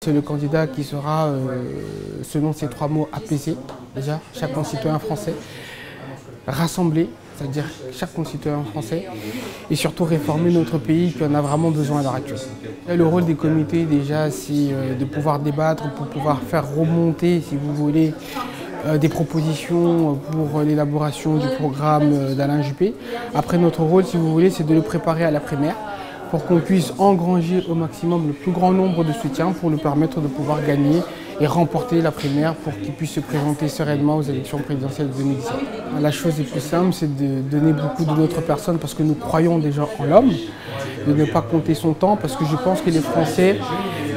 C'est le candidat qui sera, selon ces trois mots, apaisé, déjà, chaque concitoyen français, rassemblé, c'est-à-dire chaque concitoyen français, et surtout réformer notre pays qui en a vraiment besoin à l'heure actuelle. Et le rôle des comités, déjà, c'est de pouvoir débattre, pour pouvoir faire remonter, si vous voulez, des propositions pour l'élaboration du programme d'Alain Juppé. Après, notre rôle, si vous voulez, c'est de le préparer à la primaire, pour qu'on puisse engranger au maximum le plus grand nombre de soutiens pour lui permettre de pouvoir gagner et remporter la primaire pour qu'il puisse se présenter sereinement aux élections présidentielles de 2017. La chose la plus simple, c'est de donner beaucoup de notre personne parce que nous croyons déjà en l'homme, de ne pas compter son temps parce que je pense que les Français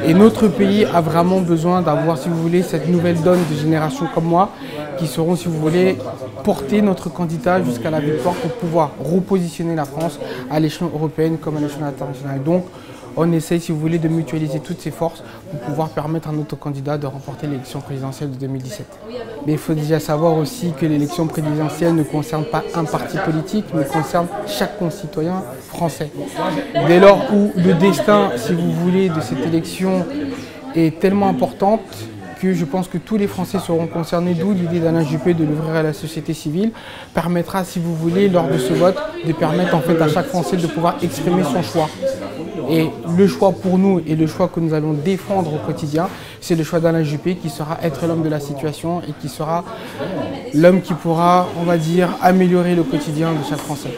et notre pays a vraiment besoin d'avoir, si vous voulez, cette nouvelle donne de générations comme moi qui seront, si vous voulez, porter notre candidat jusqu'à la victoire pour pouvoir repositionner la France à l'échelon européen comme à l'échelon international. Donc, on essaye, si vous voulez, de mutualiser toutes ces forces pour pouvoir permettre à notre candidat de remporter l'élection présidentielle de 2017. Mais il faut déjà savoir aussi que l'élection présidentielle ne concerne pas un parti politique, mais concerne chaque concitoyen français. Dès lors où le destin, si vous voulez, de cette élection est tellement importante que je pense que tous les Français seront concernés, d'où l'idée d'Alain Juppé de l'ouvrir à la société civile, permettra, si vous voulez, lors de ce vote, de permettre en fait à chaque Français de pouvoir exprimer son choix. Et le choix pour nous et le choix que nous allons défendre au quotidien, c'est le choix d'Alain Juppé qui sera être l'homme de la situation et qui sera l'homme qui pourra, on va dire, améliorer le quotidien de chaque Français.